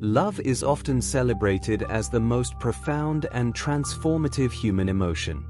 Love is often celebrated as the most profound and transformative human emotion.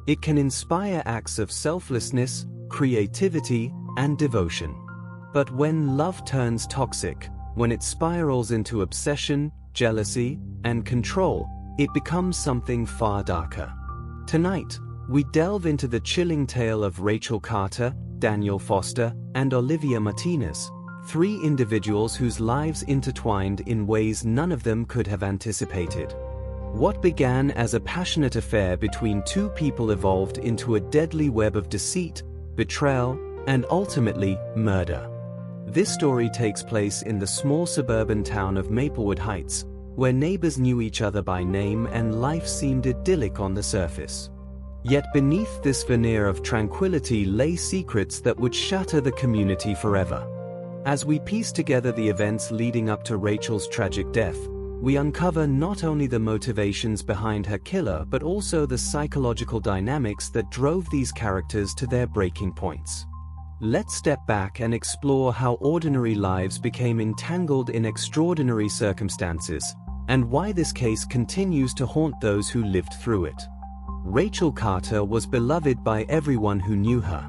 It can inspire acts of selflessness, creativity, and devotion. But when love turns toxic, when it spirals into obsession, jealousy, and control, it becomes something far darker. Tonight, we delve into the chilling tale of Rachel Carter, Daniel Foster, and Olivia Martinez, three individuals whose lives intertwined in ways none of them could have anticipated. What began as a passionate affair between two people evolved into a deadly web of deceit, betrayal, and ultimately, murder. This story takes place in the small suburban town of Maplewood Heights, where neighbors knew each other by name and life seemed idyllic on the surface. Yet beneath this veneer of tranquility lay secrets that would shatter the community forever. As we piece together the events leading up to Rachel's tragic death, we uncover not only the motivations behind her killer but also the psychological dynamics that drove these characters to their breaking points. Let's step back and explore how ordinary lives became entangled in extraordinary circumstances, and why this case continues to haunt those who lived through it. Rachel Carter was beloved by everyone who knew her.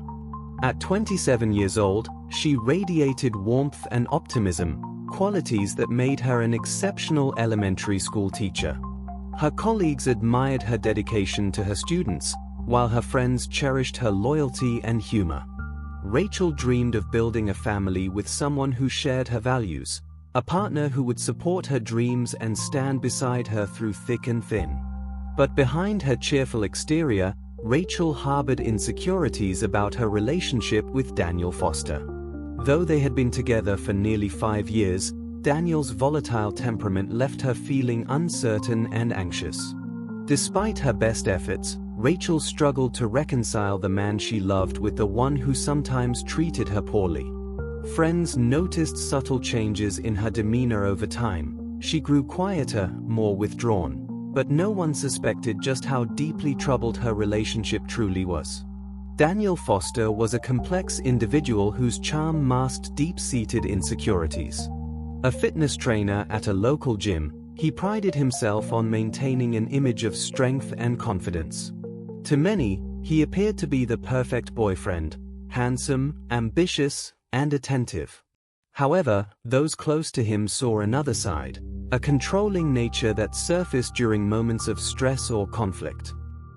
At 27 years old, she radiated warmth and optimism, qualities that made her an exceptional elementary school teacher. Her colleagues admired her dedication to her students, while her friends cherished her loyalty and humor. Rachel dreamed of building a family with someone who shared her values, a partner who would support her dreams and stand beside her through thick and thin. But behind her cheerful exterior, Rachel harbored insecurities about her relationship with Daniel Foster. Though they had been together for nearly 5 years, Daniel's volatile temperament left her feeling uncertain and anxious. Despite her best efforts, Rachel struggled to reconcile the man she loved with the one who sometimes treated her poorly. Friends noticed subtle changes in her demeanor over time. She grew quieter, more withdrawn. But no one suspected just how deeply troubled her relationship truly was. Daniel Foster was a complex individual whose charm masked deep-seated insecurities. A fitness trainer at a local gym, he prided himself on maintaining an image of strength and confidence. To many, he appeared to be the perfect boyfriend, handsome, ambitious, and attentive. However, those close to him saw another side, a controlling nature that surfaced during moments of stress or conflict.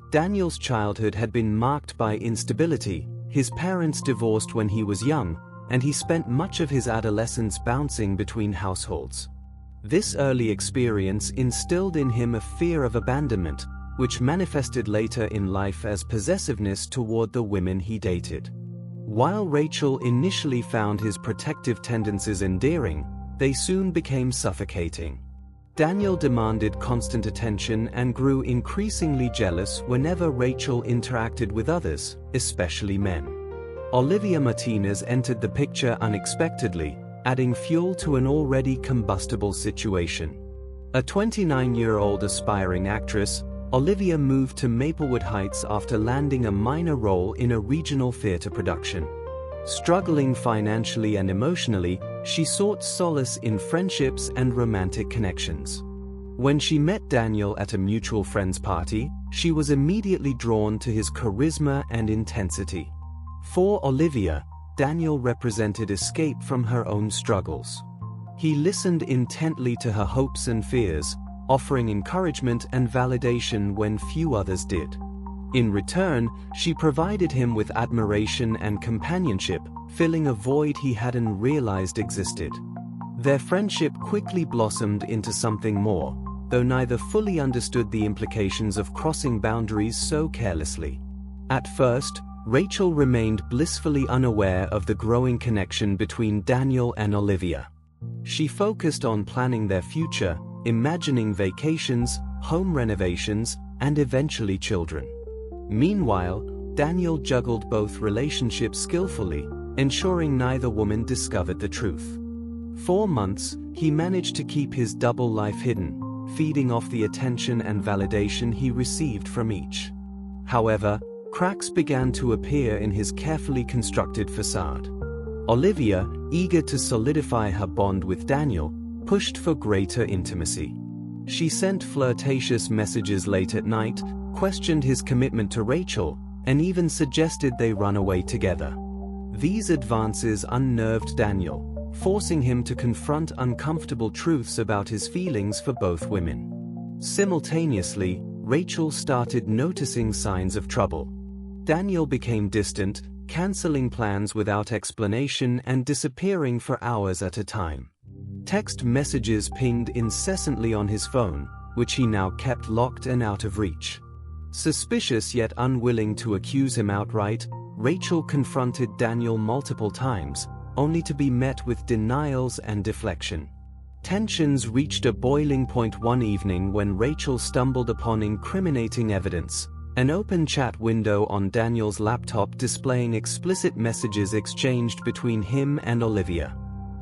Daniel's childhood had been marked by instability. His parents divorced when he was young, and he spent much of his adolescence bouncing between households. This early experience instilled in him a fear of abandonment, which manifested later in life as possessiveness toward the women he dated. While Rachel initially found his protective tendencies endearing, they soon became suffocating. Daniel demanded constant attention and grew increasingly jealous whenever Rachel interacted with others, especially men. Olivia Martinez entered the picture unexpectedly, adding fuel to an already combustible situation. A 29-year-old aspiring actress, Olivia moved to Maplewood Heights after landing a minor role in a regional theater production. Struggling financially and emotionally, she sought solace in friendships and romantic connections. When she met Daniel at a mutual friend's party, she was immediately drawn to his charisma and intensity. For Olivia, Daniel represented escape from her own struggles. He listened intently to her hopes and fears, offering encouragement and validation when few others did. In return, she provided him with admiration and companionship, filling a void he hadn't realized existed. Their friendship quickly blossomed into something more, though neither fully understood the implications of crossing boundaries so carelessly. At first, Rachel remained blissfully unaware of the growing connection between Daniel and Olivia. She focused on planning their future, imagining vacations, home renovations, and eventually children. Meanwhile, Daniel juggled both relationships skillfully, ensuring neither woman discovered the truth. 4 months, he managed to keep his double life hidden, feeding off the attention and validation he received from each. However, cracks began to appear in his carefully constructed facade. Olivia, eager to solidify her bond with Daniel, pushed for greater intimacy. She sent flirtatious messages late at night, questioned his commitment to Rachel, and even suggested they run away together. These advances unnerved Daniel, forcing him to confront uncomfortable truths about his feelings for both women. Simultaneously, Rachel started noticing signs of trouble. Daniel became distant, canceling plans without explanation and disappearing for hours at a time. Text messages pinged incessantly on his phone, which he now kept locked and out of reach. Suspicious yet unwilling to accuse him outright, Rachel confronted Daniel multiple times, only to be met with denials and deflection. Tensions reached a boiling point one evening when Rachel stumbled upon incriminating evidence, an open chat window on Daniel's laptop displaying explicit messages exchanged between him and Olivia.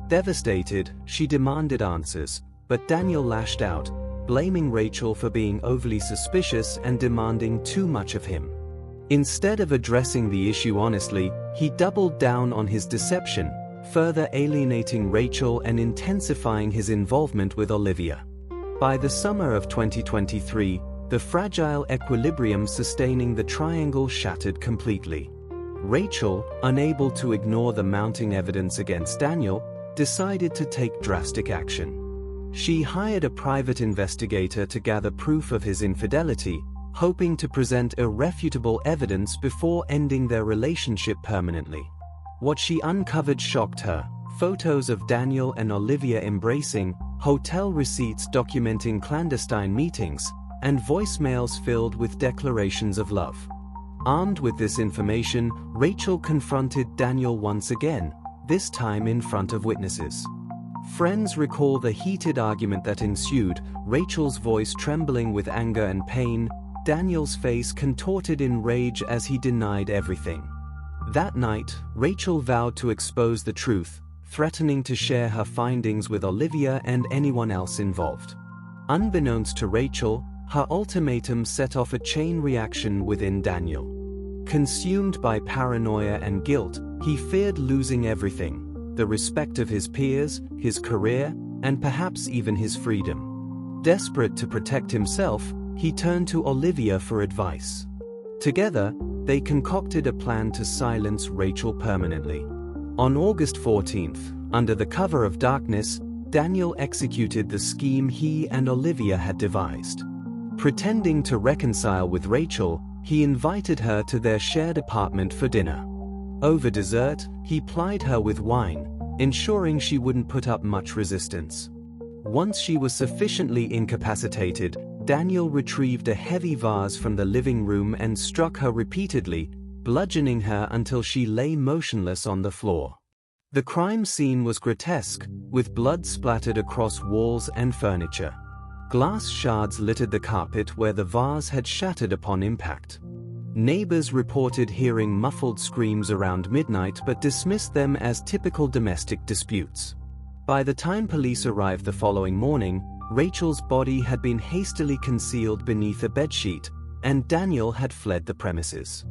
Devastated, she demanded answers, but Daniel lashed out, blaming Rachel for being overly suspicious and demanding too much of him. Instead of addressing the issue honestly, he doubled down on his deception, further alienating Rachel and intensifying his involvement with Olivia. By the summer of 2023, the fragile equilibrium sustaining the triangle shattered completely. Rachel, unable to ignore the mounting evidence against Daniel, decided to take drastic action. She hired a private investigator to gather proof of his infidelity, hoping to present irrefutable evidence before ending their relationship permanently. What she uncovered shocked her: photos of Daniel and Olivia embracing, hotel receipts documenting clandestine meetings, and voicemails filled with declarations of love. Armed with this information, Rachel confronted Daniel once again, this time in front of witnesses. Friends recall the heated argument that ensued, Rachel's voice trembling with anger and pain, Daniel's face contorted in rage as he denied everything. That night, Rachel vowed to expose the truth, threatening to share her findings with Olivia and anyone else involved. Unbeknownst to Rachel, her ultimatum set off a chain reaction within Daniel. Consumed by paranoia and guilt, he feared losing everything: the respect of his peers, his career, and perhaps even his freedom. Desperate to protect himself, he turned to Olivia for advice. Together, they concocted a plan to silence Rachel permanently. On August 14th, under the cover of darkness, Daniel executed the scheme he and Olivia had devised. Pretending to reconcile with Rachel, he invited her to their shared apartment for dinner. Over dessert, he plied her with wine, ensuring she wouldn't put up much resistance. Once she was sufficiently incapacitated, Daniel retrieved a heavy vase from the living room and struck her repeatedly, bludgeoning her until she lay motionless on the floor. The crime scene was grotesque, with blood splattered across walls and furniture. Glass shards littered the carpet where the vase had shattered upon impact. Neighbors reported hearing muffled screams around midnight but dismissed them as typical domestic disputes. By the time police arrived the following morning, Rachel's body had been hastily concealed beneath a bedsheet, and Daniel had fled the premises.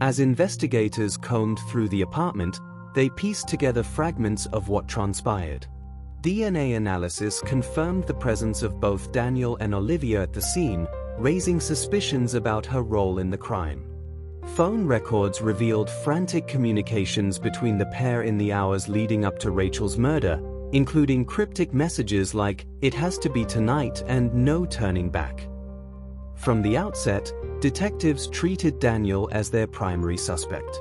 As investigators combed through the apartment, they pieced together fragments of what transpired. DNA analysis confirmed the presence of both Daniel and Olivia at the scene, raising suspicions about her role in the crime. Phone records revealed frantic communications between the pair in the hours leading up to Rachel's murder, including cryptic messages like, "It has to be tonight" and "No turning back." From the outset, detectives treated Daniel as their primary suspect.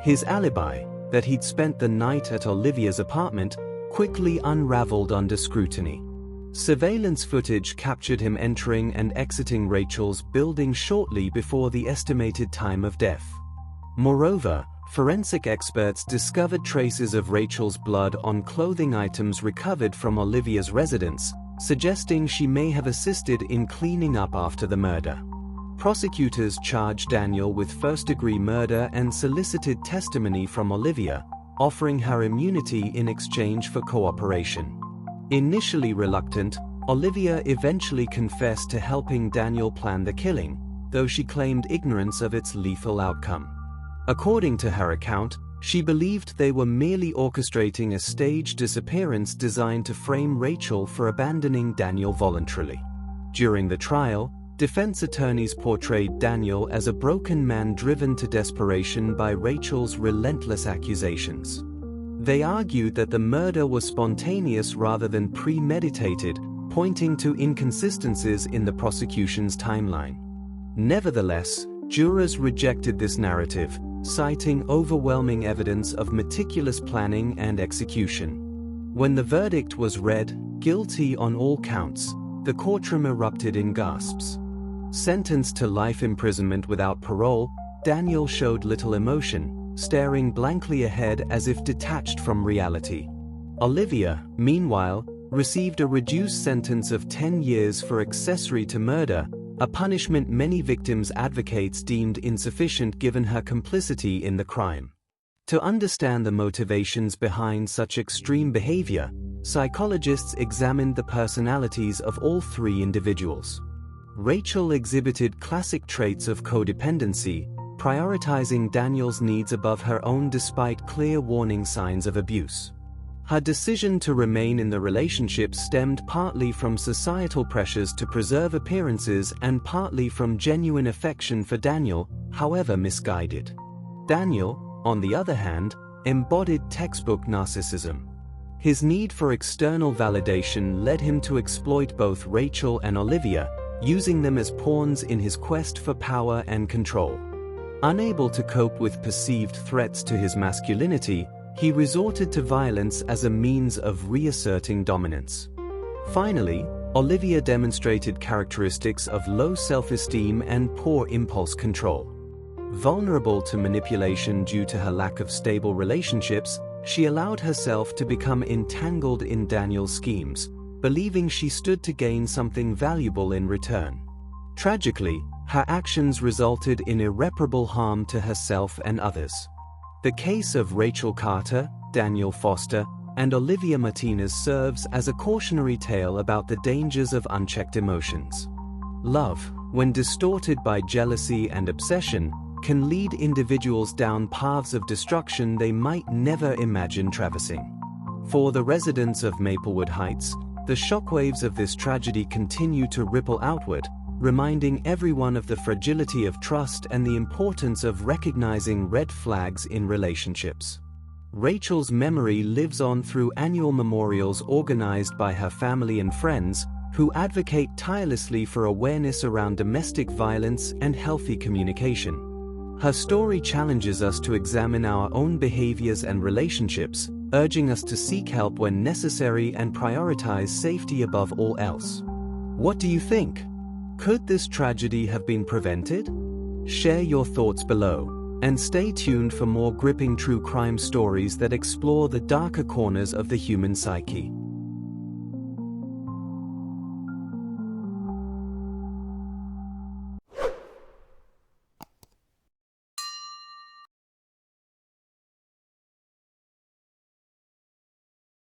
His alibi, that he'd spent the night at Olivia's apartment, quickly unraveled under scrutiny. Surveillance footage captured him entering and exiting Rachel's building shortly before the estimated time of death. Moreover, forensic experts discovered traces of Rachel's blood on clothing items recovered from Olivia's residence, suggesting she may have assisted in cleaning up after the murder. Prosecutors charged Daniel with first-degree murder and solicited testimony from Olivia, offering her immunity in exchange for cooperation. Initially reluctant, Olivia eventually confessed to helping Daniel plan the killing, though she claimed ignorance of its lethal outcome. According to her account, She believed they were merely orchestrating a staged disappearance designed to frame Rachel for abandoning Daniel voluntarily. During the trial, defense attorneys portrayed Daniel as a broken man driven to desperation by Rachel's relentless accusations. They argued that the murder was spontaneous rather than premeditated, pointing to inconsistencies in the prosecution's timeline. Nevertheless, jurors rejected this narrative, citing overwhelming evidence of meticulous planning and execution. When the verdict was read, guilty on all counts, the courtroom erupted in gasps. Sentenced to life imprisonment without parole, Daniel showed little emotion, staring blankly ahead as if detached from reality. Olivia, meanwhile, received a reduced sentence of 10 years for accessory to murder, a punishment many victims' advocates deemed insufficient given her complicity in the crime. To understand the motivations behind such extreme behavior, psychologists examined the personalities of all three individuals. Rachel exhibited classic traits of codependency, prioritizing Daniel's needs above her own despite clear warning signs of abuse. Her decision to remain in the relationship stemmed partly from societal pressures to preserve appearances and partly from genuine affection for Daniel, however misguided. Daniel, on the other hand, embodied textbook narcissism. His need for external validation led him to exploit both Rachel and Olivia, using them as pawns in his quest for power and control. Unable to cope with perceived threats to his masculinity, he resorted to violence as a means of reasserting dominance. Finally, Olivia demonstrated characteristics of low self-esteem and poor impulse control. Vulnerable to manipulation due to her lack of stable relationships, she allowed herself to become entangled in Daniel's schemes, believing she stood to gain something valuable in return. Tragically, her actions resulted in irreparable harm to herself and others. The case of Rachel Carter, Daniel Foster, and Olivia Martinez serves as a cautionary tale about the dangers of unchecked emotions. Love, when distorted by jealousy and obsession, can lead individuals down paths of destruction they might never imagine traversing. For the residents of Maplewood Heights, the shockwaves of this tragedy continue to ripple outward, reminding everyone of the fragility of trust and the importance of recognizing red flags in relationships. Rachel's memory lives on through annual memorials organized by her family and friends, who advocate tirelessly for awareness around domestic violence and healthy communication. Her story challenges us to examine our own behaviors and relationships, urging us to seek help when necessary and prioritize safety above all else. What do you think? Could this tragedy have been prevented? Share your thoughts below, and stay tuned for more gripping true crime stories that explore the darker corners of the human psyche.